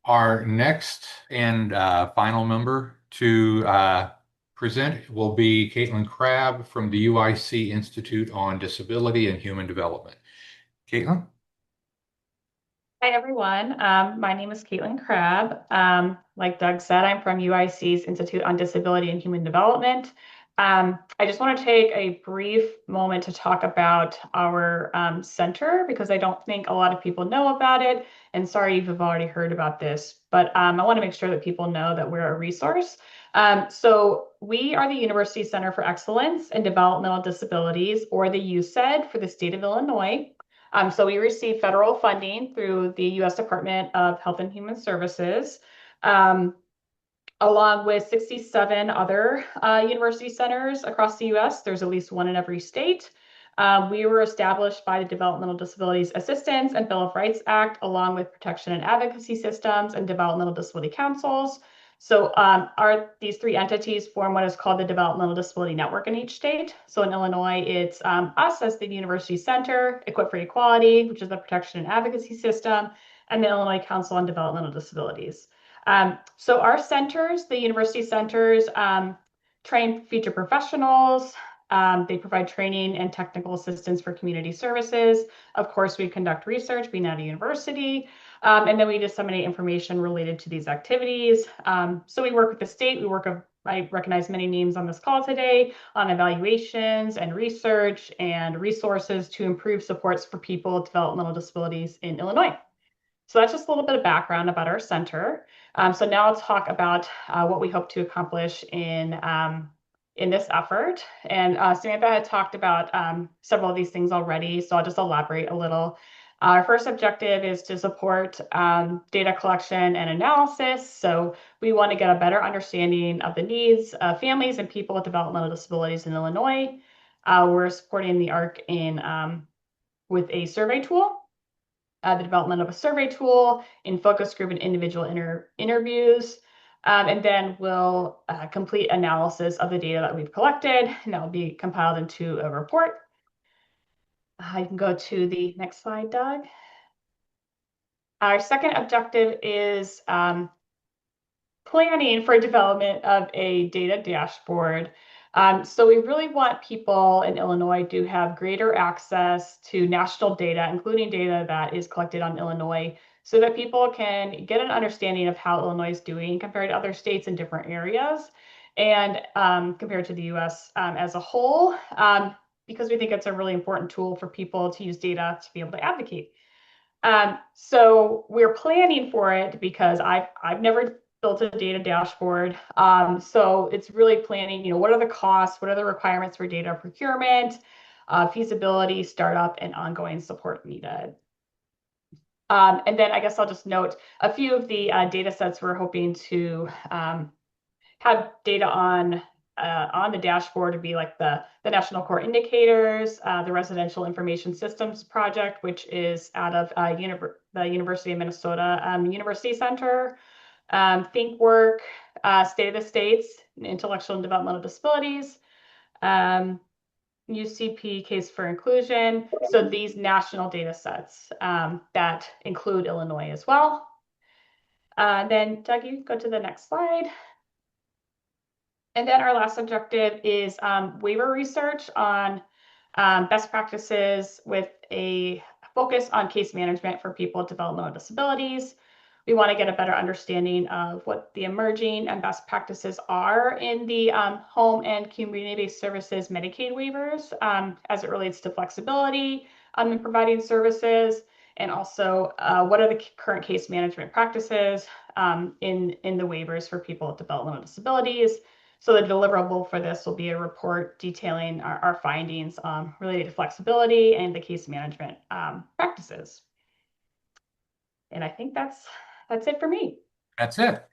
Our next and final member to present will be Caitlin Crabb from the UIC Institute on Disability and Human Development. Caitlin? Hi, everyone. My name is Caitlin Crabb. Like Doug said, I'm from UIC's Institute on Disability and Human Development. I just want to take a brief moment to talk about our center because I don't think a lot of people know about it. And sorry if you've already heard about this, but I want to make sure that people know that we're a resource. So we are the University Center for Excellence in Developmental Disabilities, or the UCED for the state of Illinois. So we receive federal funding through the U.S. Department of Health and Human Services, um, along with 67 other university centers across the U.S. There's at least one in every state. We were established by the Developmental Disabilities Assistance and Bill of Rights Act, along with protection and advocacy systems and developmental disability councils. So these three entities form what is called the Developmental Disability Network in each state. So in Illinois, it's us as the University Center, Equip for Equality, which is the protection and advocacy system, and the Illinois Council on Developmental Disabilities. So our centers, the university centers, train future professionals. They provide training and technical assistance for community services. Of course, we conduct research being at a university. And then we disseminate information related to these activities. So we work with the state. I recognize many names on this call today on evaluations and research and resources to improve supports for people with developmental disabilities in Illinois. So that's just a little bit of background about our center. So now I'll talk about what we hope to accomplish in this effort. And Samantha had talked about several of these things already, so I'll just elaborate a little. Our first objective is to support data collection and analysis. So we want to get a better understanding of the needs of families and people with developmental disabilities in Illinois. We're supporting the ARC with a survey tool, the development of a survey tool in focus group and individual interviews. And then we'll complete analysis of the data that we've collected, and that will be compiled into a report. I can go to the next slide, Doug. Our second objective is planning for development of a data dashboard. So we really want people in Illinois to have greater access to national data, including data that is collected on Illinois, so that people can get an understanding of how Illinois is doing compared to other states in different areas and compared to the US as a whole, because we think it's a really important tool for people to use data to be able to advocate. So we're planning for it because I've never built a data dashboard. So it's really planning, what are the costs? What are the requirements for data procurement, feasibility, startup, and ongoing support needed? And then I guess I'll just note a few of the data sets we're hoping to have data on the dashboard to be like the National Core Indicators, the Residential Information Systems Project, which is out of the University of Minnesota University Center, ThinkWork, State of the States, Intellectual and Developmental Disabilities, UCP Case for Inclusion. So these national data sets that include Illinois as well. Then Doug, you go to the next slide. And then our last objective is waiver research on best practices with a focus on case management for people with developmental disabilities. We want to get a better understanding of what the emerging and best practices are in the home and community-based services Medicaid waivers as it relates to flexibility in providing services, and also what are the current case management practices in the waivers for people with developmental disabilities. So the deliverable for this will be a report detailing our findings related to flexibility and the case management practices. And I think that's it for me. That's it.